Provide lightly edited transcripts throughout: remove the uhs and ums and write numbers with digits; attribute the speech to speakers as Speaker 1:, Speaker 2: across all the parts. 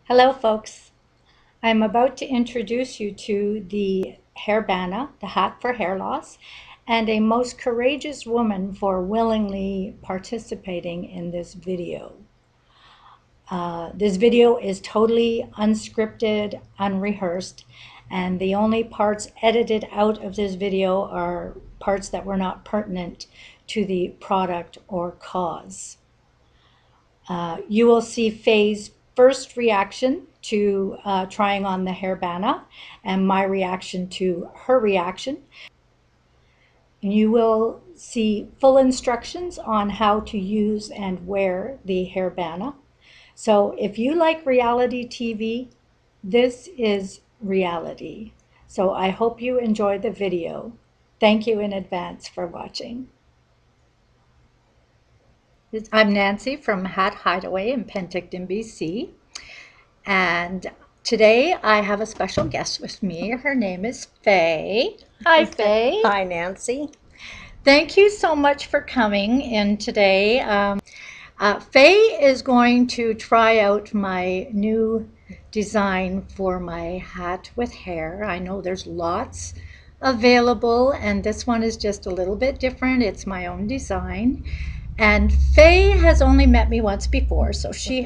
Speaker 1: Hello folks, I'm about to introduce you to the Hairbana, the hat for hair loss, and a most courageous woman for willingly participating in this video. This video is totally unscripted, unrehearsed, and the only parts edited out of this video are parts that were not pertinent to the product or cause. You will see Faye's first reaction to trying on the Hairbana and my reaction to her reaction. And you will see full instructions on how to use and wear the Hairbana. So if you like reality TV, this is reality. So I hope you enjoy the video. Thank you in advance for watching. I'm Nancy from Hat HideAway in Penticton, BC. And today I have a special guest with me. Her name is Faye. Hi, Faye.
Speaker 2: Hi, Nancy.
Speaker 1: Thank you so much for coming in today. Faye is going to try out my new design for my hat with hair. I know there's lots available, and this one is just a little bit different. It's my own design. And Faye has only met me once before, so she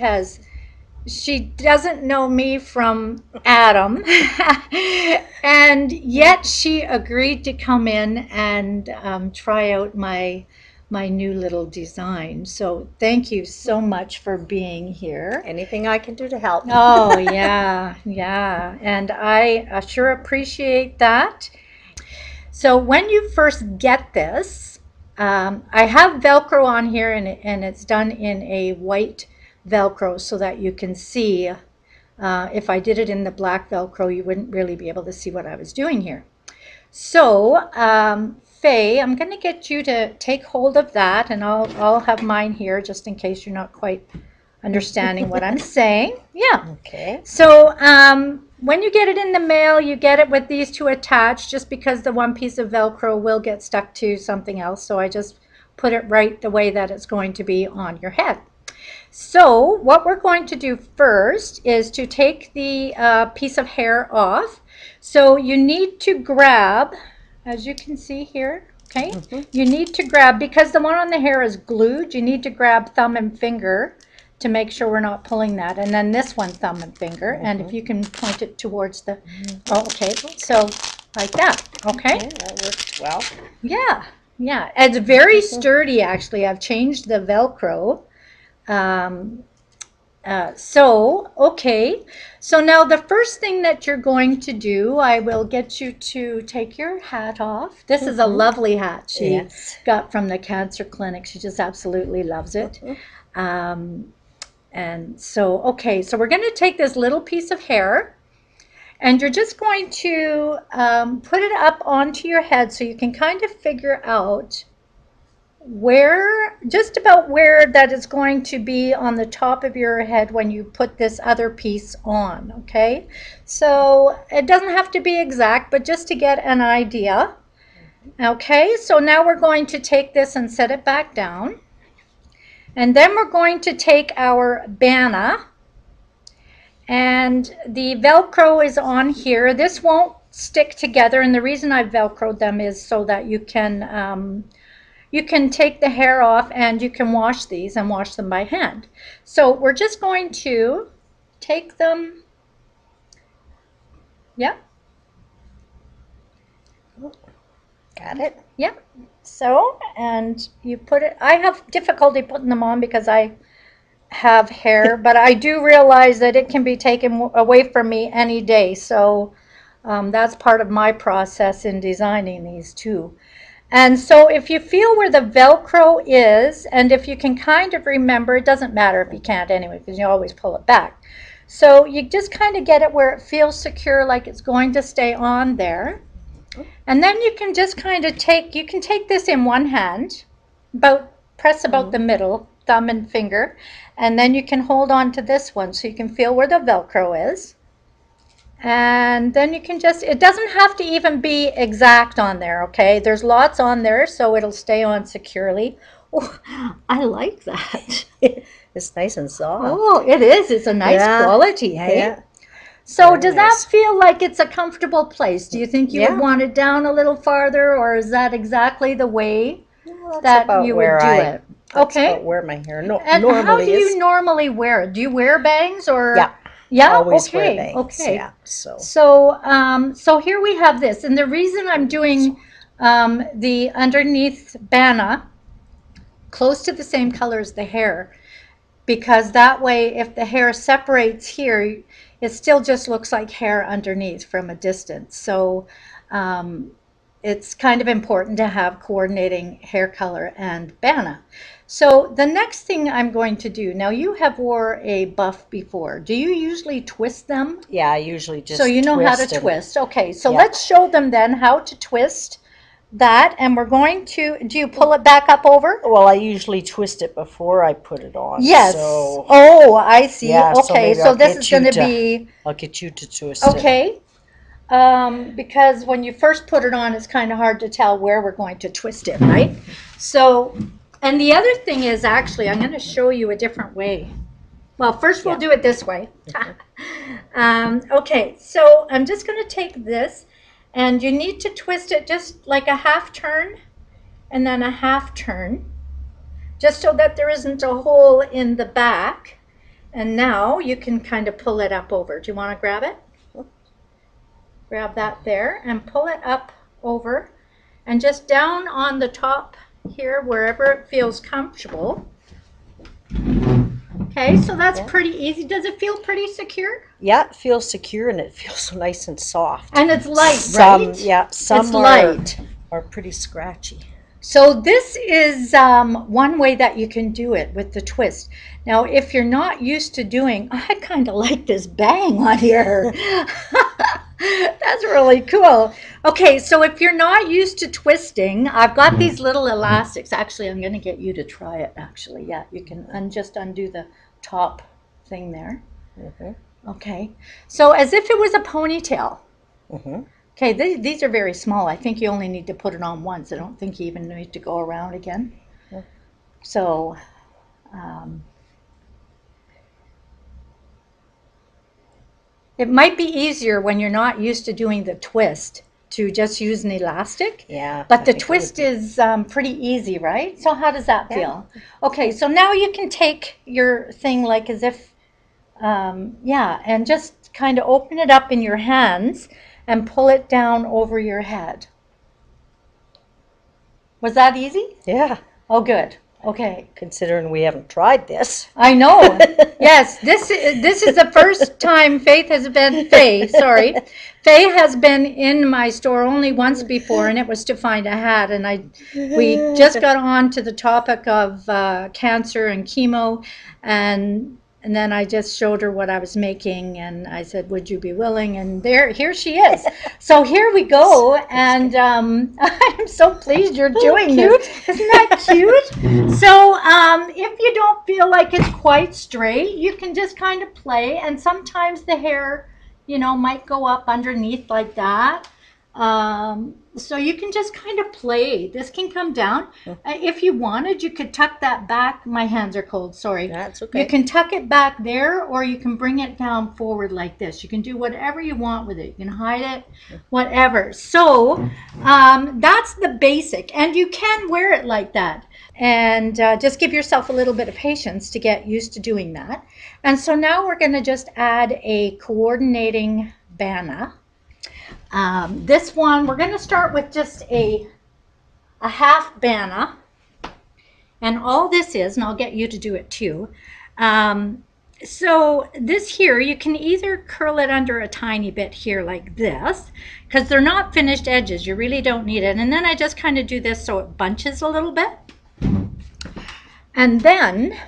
Speaker 1: doesn't know me from Adam. And yet she agreed to come in and try out my new little design. So thank you so much for being here.
Speaker 2: Anything I can do to help.
Speaker 1: Oh, yeah, yeah. And I sure appreciate that. So when you first get this, I have Velcro on here, and it's done in a white Velcro so that you can see. If I did it in the black Velcro, you wouldn't really be able to see what I was doing here. So, Faye, I'm going to get you to take hold of that, and I'll have mine here just in case you're not quite understanding what I'm saying. Yeah.
Speaker 2: Okay.
Speaker 1: So, when you get it in the mail, you get it with these two attached, just because the one piece of Velcro will get stuck to something else. So I just put it right the way that it's going to be on your head. So what we're going to do first is to take the piece of hair off. So you need to grab, as you can see here, okay? You need to grab, because the one on the hair is glued, you need to grab thumb and finger to make sure we're not pulling that. And then this one, thumb and finger. And if you can point it towards the, oh, okay, so like that, okay?
Speaker 2: That works well.
Speaker 1: Yeah, yeah. It's very sturdy, actually. I've changed the Velcro. Okay. So now the first thing that you're going to do, I will get you to take your hat off. This is a lovely hat she got from the cancer clinic. She just absolutely loves it. And so, okay, so we're going to take this little piece of hair, and you're just going to put it up onto your head so you can kind of figure out where, just about where that is going to be on the top of your head when you put this other piece on, okay? So it doesn't have to be exact, but just to get an idea. Okay, so now we're going to take this and set it back down. And then we're going to take our Bana, and the Velcro is on here. This won't stick together, and the reason I've Velcroed them is so that you can take the hair off and you can wash these and wash them by hand. So we're just going to take them, yeah.
Speaker 2: Got it?
Speaker 1: Yep. So, and you put it, I have difficulty putting them on because I have hair, but I do realize that it can be taken away from me any day. So that's part of my process in designing these too. And so if you feel where the Velcro is, and if you can kind of remember, it doesn't matter if you can't anyway, because you always pull it back. So you just kind of get it where it feels secure, like it's going to stay on there. And then you can just kind of take this in one hand, press about the middle, thumb and finger, and then you can hold on to this one so you can feel where the Velcro is. And then you can just, it doesn't have to even be exact on there, okay? There's lots on there, so it'll stay on securely. Oh, I like that.
Speaker 2: It's nice and soft.
Speaker 1: Oh, it is. It's a nice quality, hey?
Speaker 2: Yeah.
Speaker 1: So
Speaker 2: Very
Speaker 1: does
Speaker 2: nice.
Speaker 1: that feel like it's a comfortable place? Do you think you would
Speaker 2: Yeah.
Speaker 1: want it down a little farther, or is that exactly the way
Speaker 2: Well, that's
Speaker 1: that
Speaker 2: about
Speaker 1: you would
Speaker 2: where
Speaker 1: do it?
Speaker 2: That's
Speaker 1: Okay.
Speaker 2: about where my hair
Speaker 1: And how
Speaker 2: normally
Speaker 1: do you
Speaker 2: is.
Speaker 1: normally wear it? Do you wear bangs or?
Speaker 2: Yeah.
Speaker 1: Yeah?
Speaker 2: Always wear
Speaker 1: Okay.
Speaker 2: bangs.
Speaker 1: Okay.
Speaker 2: Yeah. So.
Speaker 1: So here we have this, and the reason I'm doing the underneath Bana close to the same color as the hair, because that way if the hair separates here, it still just looks like hair underneath from a distance. So it's kind of important to have coordinating hair color and Bana. So the next thing I'm going to do, now you have wore a buff before. Do you usually twist them?
Speaker 2: Yeah, I usually just
Speaker 1: So you know how to
Speaker 2: twist and-
Speaker 1: twist. Okay, so
Speaker 2: Yeah.
Speaker 1: let's show them then how to twist that, and we're going to, do you pull it back up over?
Speaker 2: Well, I usually twist it before I put it on.
Speaker 1: Yes.
Speaker 2: So
Speaker 1: Oh, I see.
Speaker 2: yeah, so
Speaker 1: Okay,
Speaker 2: maybe
Speaker 1: so
Speaker 2: I'll
Speaker 1: this
Speaker 2: get
Speaker 1: is
Speaker 2: you
Speaker 1: going to
Speaker 2: to-
Speaker 1: be
Speaker 2: I'll get you to twist it.
Speaker 1: okay. Because when you first put it on, it's kind of hard to tell where we're going to twist it, right? So, and the other thing is actually, I'm going to show you a different way. Well, first we'll do it this way. Okay, so I'm just going to take this, and you need to twist it just like a half turn and then a half turn, just so that there isn't a hole in the back. And now you can kind of pull it up over. Do you want to grab it? Grab that there and pull it up over and just down on the top here, wherever it feels comfortable. Okay, so that's pretty easy. Does it feel pretty secure?
Speaker 2: Yeah, it feels secure and it feels so nice and soft.
Speaker 1: And it's light, right?
Speaker 2: Yeah, some
Speaker 1: it's light.
Speaker 2: are pretty scratchy.
Speaker 1: So this is one way that you can do it with the twist. Now, if you're not used to doing, I kind of like this bang on here. That's really cool. Okay, so if you're not used to twisting, I've got these little elastics. Actually, I'm going to get you to try it, actually. Yeah, you can just undo the top thing there.
Speaker 2: Mm-hmm.
Speaker 1: Okay, so as if it was a ponytail.
Speaker 2: Mm-hmm.
Speaker 1: Okay, these are very small. I think you only need to put it on once. I don't think you even need to go around again.
Speaker 2: Yeah.
Speaker 1: So, it might be easier when you're not used to doing the twist to just use an elastic.
Speaker 2: Yeah.
Speaker 1: But the twist is pretty easy, right? So how does that feel? Okay, so now you can take your thing like as if, yeah, and just kind of open it up in your hands and pull it down over your head. Was that easy?
Speaker 2: Yeah.
Speaker 1: Oh, good. Okay.
Speaker 2: Considering we haven't tried this.
Speaker 1: I know. Yes, this is the first time Faye has been in my store only once before, and it was to find a hat. And we just got on to the topic of cancer and chemo, and then I just showed her what I was making, and I said, "Would you be willing?" And here she is. So here we go, and I'm so pleased you're doing this. Isn't that cute? So if you don't feel like it's quite straight, you can just kind of play, and sometimes the hair, might go up underneath like that. So you can just kind of play. This can come down. If you wanted, you could tuck that back. My hands are cold, sorry.
Speaker 2: That's okay.
Speaker 1: You can tuck it back there, or you can bring it down forward like this. You can do whatever you want with it. You can hide it, whatever. So that's the basic, and you can wear it like that. And just give yourself a little bit of patience to get used to doing that. And so now we're going to just add a coordinating Bana. This one, we're going to start with just a half Bana. And all this is, and I'll get you to do it too. So this here, you can either curl it under a tiny bit here like this, because they're not finished edges. You really don't need it. And then I just kind of do this so it bunches a little bit. And then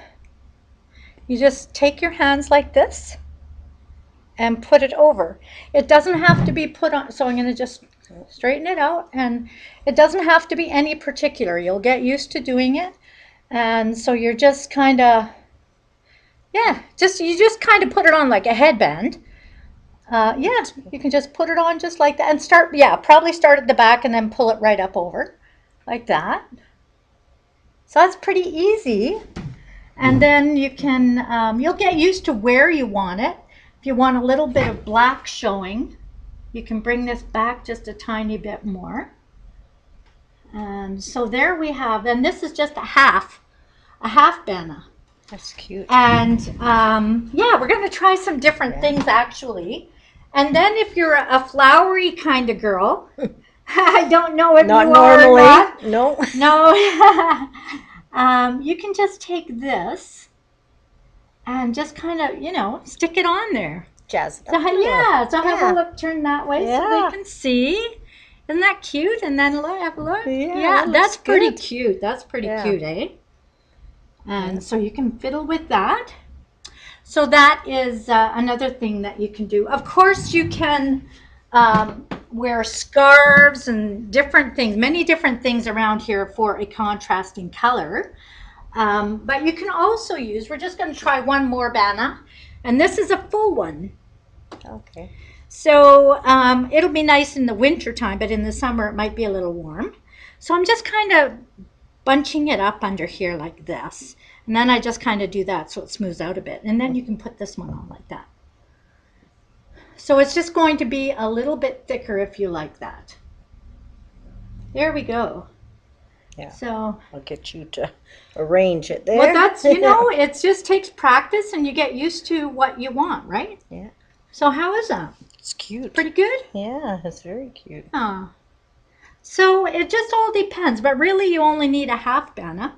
Speaker 1: you just take your hands like this and put it over. It doesn't have to be put on, so I'm going to just straighten it out, and it doesn't have to be any particular. You'll get used to doing it, and so you're just kind of, yeah, you just kind of put it on like a headband. Yeah, you can just put it on just like that and start, yeah, probably start at the back and then pull it right up over like that. So that's pretty easy. And then you can, you'll get used to where you want it. If you want a little bit of black showing, you can bring this back just a tiny bit more. And so there we have, and this is just a half bana.
Speaker 2: That's cute.
Speaker 1: And yeah, we're going to try some different things actually. And then if you're a flowery kind of girl, I don't know if
Speaker 2: not
Speaker 1: you
Speaker 2: normally.
Speaker 1: are or
Speaker 2: not.
Speaker 1: No. You can just take this and just kind of, you know, stick it on there.
Speaker 2: Jazz it
Speaker 1: So,
Speaker 2: up.
Speaker 1: yeah, so have a look, turn that way so they can see. Isn't that cute? And then look, have a look. Yeah, that's pretty cute. That's pretty cute, eh? And so you can fiddle with that. So that is another thing that you can do. Of course, you can wear scarves and different things, many different things around here for a contrasting color. But you can also use, we're just going to try one more bana. And this is a full one.
Speaker 2: Okay.
Speaker 1: So it'll be nice in the winter time, but in the summer it might be a little warm. So I'm just kind of bunching it up under here like this. And then I just kind of do that so it smooths out a bit. And then you can put this one on like that. So it's just going to be a little bit thicker if you like that. There we go.
Speaker 2: Yeah.
Speaker 1: So
Speaker 2: I'll get you to arrange it there.
Speaker 1: well, that's, you know, it just takes practice and you get used to what you want, right?
Speaker 2: Yeah.
Speaker 1: So how is that?
Speaker 2: It's cute.
Speaker 1: Pretty good?
Speaker 2: Yeah, it's very cute.
Speaker 1: Oh. So it just all depends, but really you only need a half bana.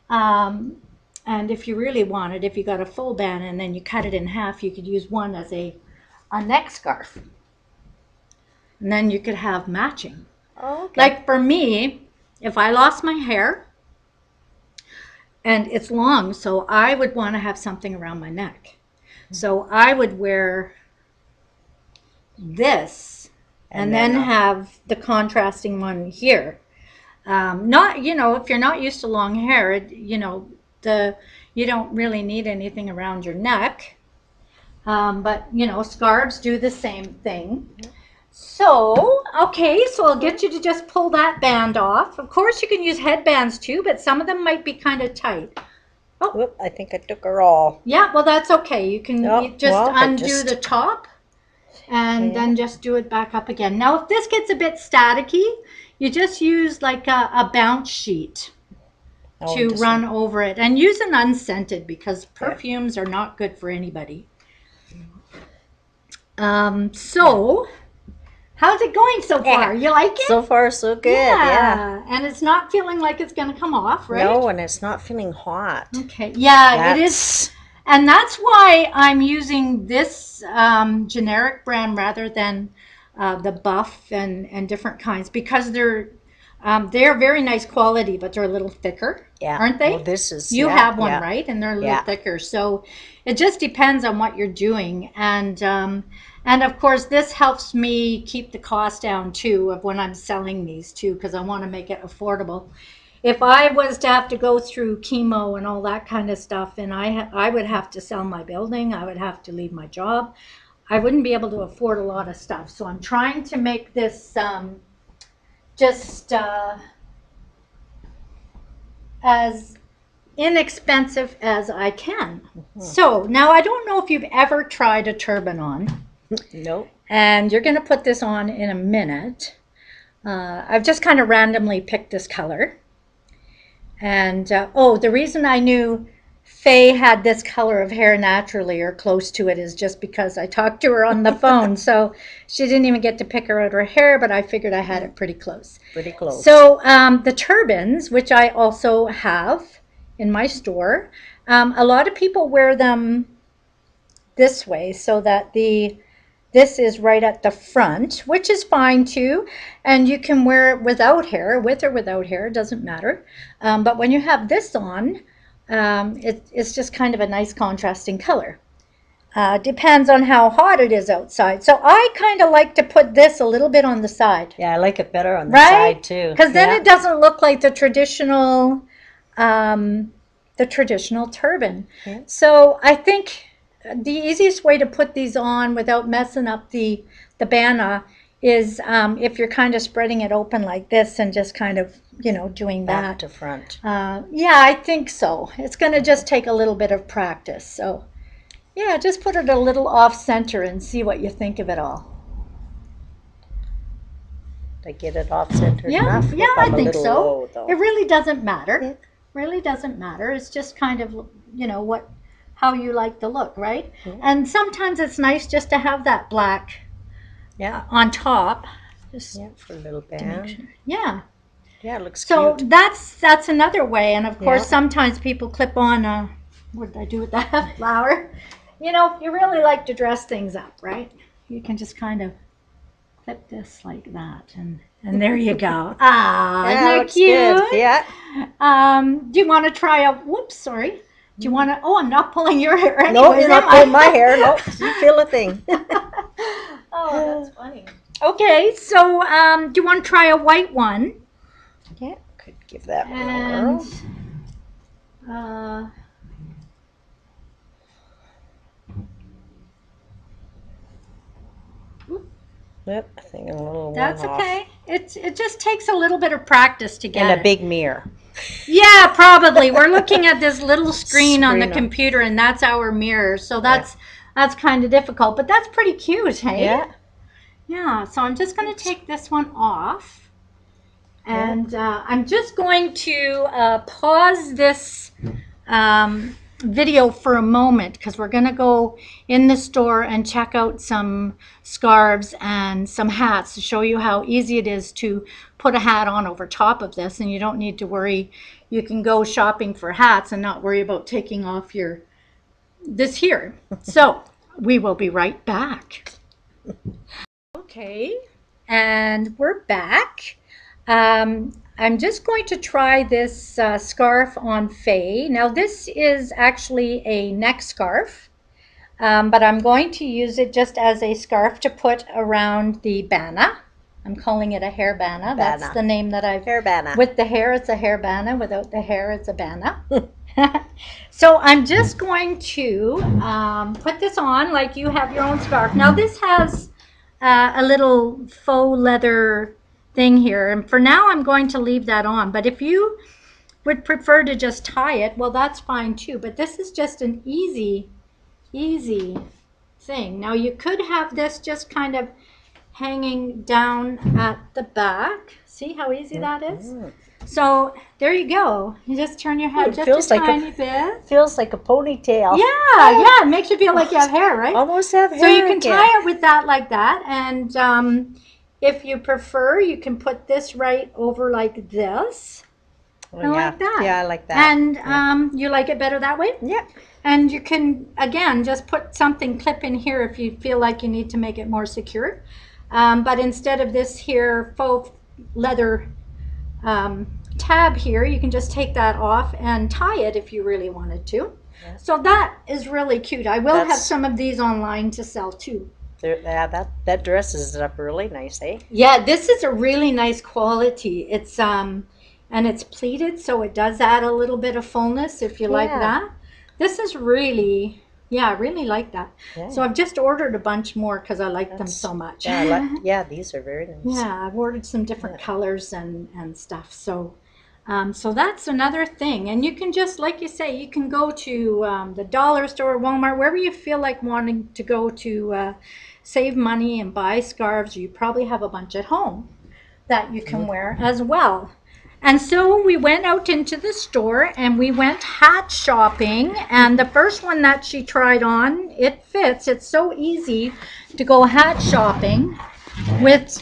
Speaker 1: And if you really want it, if you got a full bana and then you cut it in half, you could use one as a neck scarf. And then you could have matching.
Speaker 2: Oh, okay.
Speaker 1: Like for me, if I lost my hair and it's long, so I would want to have something around my neck. So I would wear this and then have the contrasting one here. Not, you know, if you're not used to long hair, you know, you don't really need anything around your neck. But, you know, scarves do the same thing. So, okay, so I'll get you to just pull that band off. Of course, you can use headbands too, but some of them might be kind of tight.
Speaker 2: Oh, whoop, I think I took her all.
Speaker 1: Yeah, well, that's okay. You can undo the top and then just do it back up again. Now, if this gets a bit staticky, you just use like a bounce sheet to run over it. And use an unscented because perfumes are not good for anybody. So, how's it going so far? You like it?
Speaker 2: So far, so good. Yeah.
Speaker 1: And it's not feeling like it's going to come off, right?
Speaker 2: No, and it's not feeling hot.
Speaker 1: Okay. Yeah, it is. And that's why I'm using this generic brand rather than the Buff and different kinds, because they're very nice quality, but they're a little thicker, aren't they?
Speaker 2: Well, this is
Speaker 1: you have one, right? And they're a little thicker. So it just depends on what you're doing. And of course, this helps me keep the cost down too of when I'm selling these too, because I want to make it affordable. If I was to have to go through chemo and all that kind of stuff, and I would have to sell my building, I would have to leave my job, I wouldn't be able to afford a lot of stuff. So I'm trying to make this just as inexpensive as I can. So now I don't know if you've ever tried a turban on.
Speaker 2: Nope.
Speaker 1: And you're going to put this on in a minute. I've just kind of randomly picked this color. And, the reason I knew Faye had this color of hair naturally or close to it is just because I talked to her on the phone. So she didn't even get to pick her out her hair, but I figured I had it pretty close.
Speaker 2: Pretty close.
Speaker 1: So the turbans, which I also have in my store, a lot of people wear them this way so that this is right at the front, which is fine too. And you can wear it without hair, with or without hair, it doesn't matter. But when you have this on, it's just kind of a nice contrasting color. Depends on how hot it is outside. So I kind of like to put this a little bit on the side.
Speaker 2: Yeah, I like it better on the side too.
Speaker 1: Because then it doesn't look like the traditional turban.
Speaker 2: Yeah.
Speaker 1: So I think the easiest way to put these on without messing up the bana is if you're kind of spreading it open like this and just kind of, you know, doing
Speaker 2: Back
Speaker 1: that.
Speaker 2: to front.
Speaker 1: Yeah, I think so. It's going to just take a little bit of practice. So, yeah, just put it a little off center and see what you think of it all.
Speaker 2: I get it off center
Speaker 1: Yeah,
Speaker 2: enough.
Speaker 1: yeah,
Speaker 2: I'm
Speaker 1: I think
Speaker 2: a little
Speaker 1: so.
Speaker 2: low, though.
Speaker 1: It really doesn't matter.
Speaker 2: Yeah.
Speaker 1: Really doesn't matter. It's just kind of, you know, how you like the look, right?
Speaker 2: Yeah.
Speaker 1: And sometimes it's nice just to have that black on top. Just
Speaker 2: for a little band.
Speaker 1: Yeah.
Speaker 2: Yeah, it looks
Speaker 1: so
Speaker 2: cute.
Speaker 1: that's another way. And of course, sometimes people clip on, what did I do with that flower? You know, if you really like to dress things up, right? You can just kind of clip this like that, and there you go. Ah,
Speaker 2: yeah,
Speaker 1: isn't that
Speaker 2: looks
Speaker 1: cute?
Speaker 2: good. Yeah.
Speaker 1: Do you want to try a? Whoops, sorry. Do you want to? Oh, I'm not pulling your hair. Anyways,
Speaker 2: no, you're not pulling my hair. No, you feel a thing.
Speaker 1: Oh, that's funny. Okay, so do you want to try a white one?
Speaker 2: Yeah, could give that one a whirl. Yep, I think I'm a little
Speaker 1: That's
Speaker 2: warm
Speaker 1: okay.
Speaker 2: off.
Speaker 1: It just takes a little bit of practice to get
Speaker 2: And a big mirror.
Speaker 1: Yeah, probably. We're looking at this little screen on the computer, and that's our mirror. So that's kind of difficult, but that's pretty cute, hey?
Speaker 2: Yeah.
Speaker 1: Yeah, so I'm just going to take this one off. And I'm just going to pause this video for a moment because we're going to go in the store and check out some scarves and some hats to show you how easy it is to put a hat on over top of this, and you don't need to worry. You can go shopping for hats and not worry about taking off this here. So we will be right back. Okay, and we're back. I'm just going to try this scarf on Faye. Now this is actually a neck scarf, but I'm going to use it just as a scarf to put around the bana. I'm calling it a hairbana. That's the name that I've...
Speaker 2: Hairbana.
Speaker 1: With the hair, it's a hairbana. Without the hair, it's a bana. So I'm just going to put this on like you have your own scarf. Now this has a little faux leather thing here, and for now I'm going to leave that on, but if you would prefer to just tie it, well, that's fine too. But this is just an easy thing. Now you could have this just kind of hanging down at the back. See how easy that is? So there you go. You just turn your head just a tiny bit.
Speaker 2: Feels like a ponytail.
Speaker 1: Yeah, it makes you feel like you have hair, right?
Speaker 2: Almost have hair.
Speaker 1: So you can tie it with that like that, and if you prefer, you can put this right over like this. Like that.
Speaker 2: Yeah, I like that.
Speaker 1: And you like it better that way?
Speaker 2: Yeah.
Speaker 1: And you can, again, just put something clip in here if you feel like you need to make it more secure. But instead of this here faux leather tab here, you can just take that off and tie it if you really wanted to. Yeah. So that is really cute. I will have some of these online to sell too.
Speaker 2: That dresses it up really nice, eh?
Speaker 1: Yeah, this is a really nice quality. It's and it's pleated, so it does add a little bit of fullness if you like that. This is really, I really like that. Yeah. So I've just ordered a bunch more because I like them so much.
Speaker 2: Yeah, these are very nice.
Speaker 1: Yeah, I've ordered some different colors and stuff. So so that's another thing. And you can just, like you say, you can go to the dollar store, Walmart, wherever you feel like wanting to go to save money and buy scarves. You probably have a bunch at home that you can wear as well. And so we went out into the store and we went hat shopping, and the first one that she tried on, it fits. It's so easy to go hat shopping with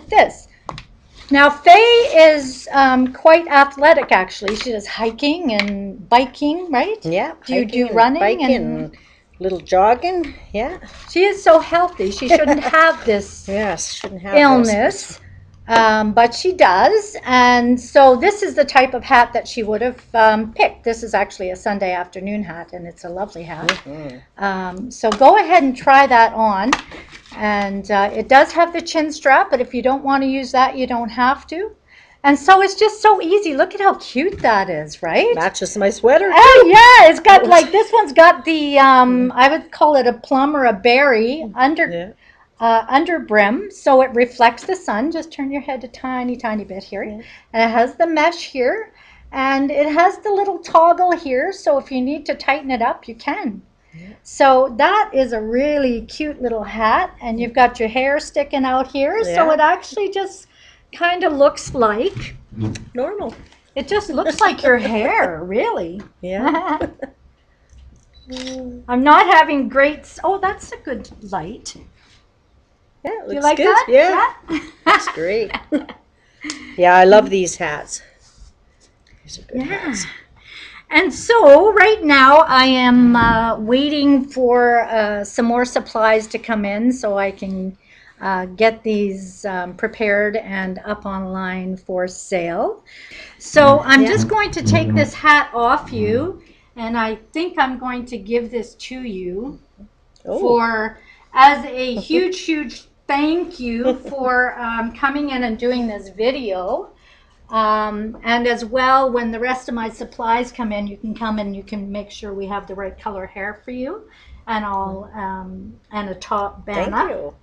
Speaker 1: this. Now Faye is quite athletic actually. She does hiking and biking, right?
Speaker 2: Yeah.
Speaker 1: Do you do running
Speaker 2: biking and little jogging? Yeah.
Speaker 1: She is so healthy. She shouldn't have this illness. But she does, and so this is the type of hat that she would have picked. This is actually a Sunday afternoon hat, and it's a lovely hat. Mm-hmm. So go ahead and try that on, and it does have the chin strap, but if you don't want to use that, you don't have to. And so it's just so easy. Look at how cute that is, right?
Speaker 2: Matches my sweater too.
Speaker 1: Oh yeah, it's got like, this one's got the I would call it a plum or a berry under brim, so it reflects the sun. Just turn your head a tiny, tiny bit here.
Speaker 2: Yeah.
Speaker 1: And it has the mesh here, and it has the little toggle here, so if you need to tighten it up, you can. Yeah. So that is a really cute little hat, and you've got your hair sticking out here, yeah. So it actually just kind of looks like
Speaker 2: normal.
Speaker 1: It just looks like your hair, really.
Speaker 2: Yeah.
Speaker 1: I'm not having great. Oh, that's a good light.
Speaker 2: Yeah, it looks
Speaker 1: you like
Speaker 2: good.
Speaker 1: That?
Speaker 2: Yeah. That's great. Yeah, I love these hats. These are good hats.
Speaker 1: And so right now I am waiting for some more supplies to come in so I can get these prepared and up online for sale. So I'm just going to take this hat off you, and I think I'm going to give this to you for as a huge, huge thank you for coming in and doing this video. And as well, when the rest of my supplies come in, you can come and you can make sure we have the right color hair for you, and all and a top bana.
Speaker 2: Thank you.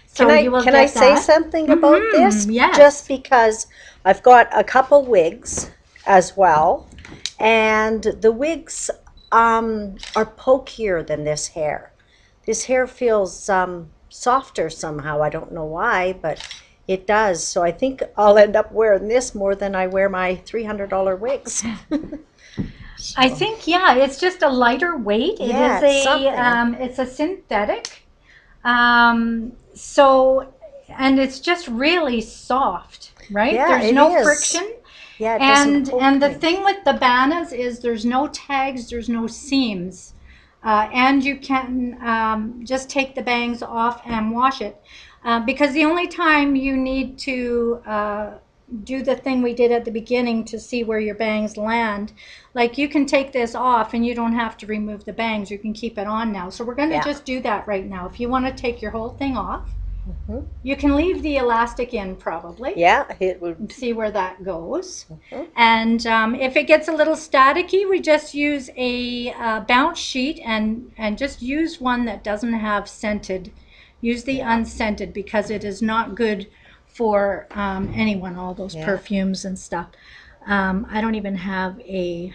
Speaker 1: So
Speaker 2: can I say something about this?
Speaker 1: Yes.
Speaker 2: Just because I've got a couple wigs as well, and the wigs are pokier than this hair. This hair feels softer somehow. I don't know why, but it does. So I think I'll end up wearing this more than I wear my $300 wigs.
Speaker 1: So. I think, yeah, it's just a lighter weight.
Speaker 2: Yeah,
Speaker 1: it's a synthetic. So, and it's just really soft, right?
Speaker 2: Yeah,
Speaker 1: there's no friction.
Speaker 2: Yeah,
Speaker 1: and the thing with the banas is there's no tags, there's no seams. And you can just take the bangs off and wash it. Because the only time you need to do the thing we did at the beginning to see where your bangs land, like you can take this off and you don't have to remove the bangs. You can keep it on now. So we're going to just do that right now. If you want to take your whole thing off, you can leave the elastic in probably.
Speaker 2: Yeah, it would.
Speaker 1: See where that goes. And if it gets a little staticky, we just use a bounce sheet and just use one that doesn't have scented. Use the unscented, because it is not good for anyone, all those perfumes and stuff. I don't even have a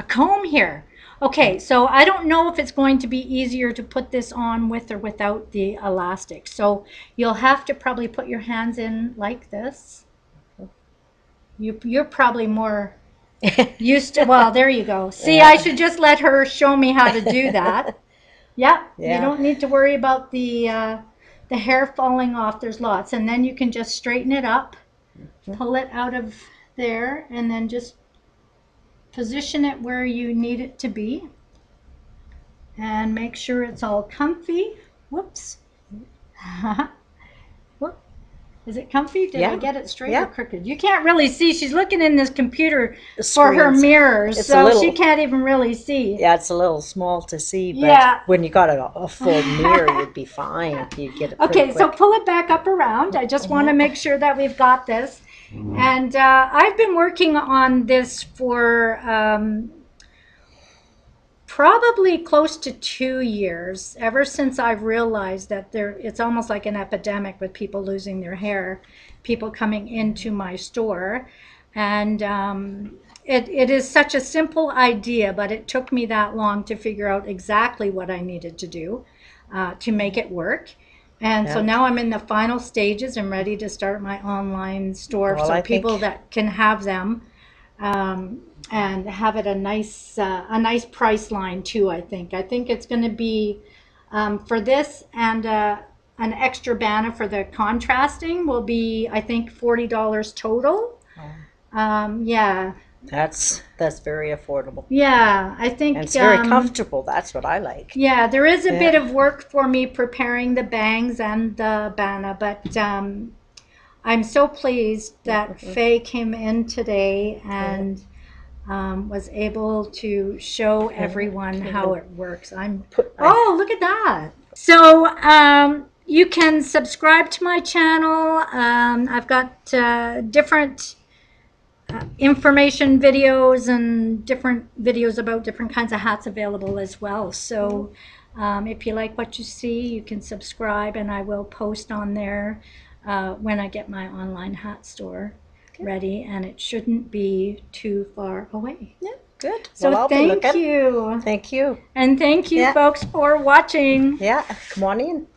Speaker 1: comb here. Okay, so I don't know if it's going to be easier to put this on with or without the elastic. So you'll have to probably put your hands in like this. You're probably more used to, well, there you go. See, I should just let her show me how to do that. Yeah, you don't need to worry about the hair falling off. There's lots. And then you can just straighten it up, pull it out of there, and then just position it where you need it to be. And make sure it's all comfy. Whoops. Whoop. Is it comfy? Did I get it straight or crooked? You can't really see. She's looking in this computer for her mirrors, so she can't even really see.
Speaker 2: Yeah, it's a little small to see, but when you got a full mirror, you'd be fine. You'd get it pretty quick.
Speaker 1: So pull it back up around. I just want to make sure that we've got this. And I've been working on this for probably close to 2 years, ever since I've realized that it's almost like an epidemic with people losing their hair, people coming into my store. And it is such a simple idea, but it took me that long to figure out exactly what I needed to do to make it work. And so now I'm in the final stages. I'm ready to start my online store, so people that can have them and have it a nice price line too. I think it's going to be for this and an extra bana for the contrasting will be, I think, $40 total.
Speaker 2: That's very affordable.
Speaker 1: Yeah, I think
Speaker 2: and it's very comfortable. That's what I like.
Speaker 1: Yeah, there is a bit of work for me preparing the bangs and the bana, but I'm so pleased that Faye came in today and was able to show everyone how it works. Oh, look at that. So you can subscribe to my channel. I've got different information videos and different videos about different kinds of hats available as well. So if you like what you see, you can subscribe, and I will post on there when I get my online hat store ready, and it shouldn't be too far away.
Speaker 2: Yeah, good.
Speaker 1: So
Speaker 2: well,
Speaker 1: thank you.
Speaker 2: Thank you.
Speaker 1: And thank you, folks, for watching.
Speaker 2: Yeah, come on in.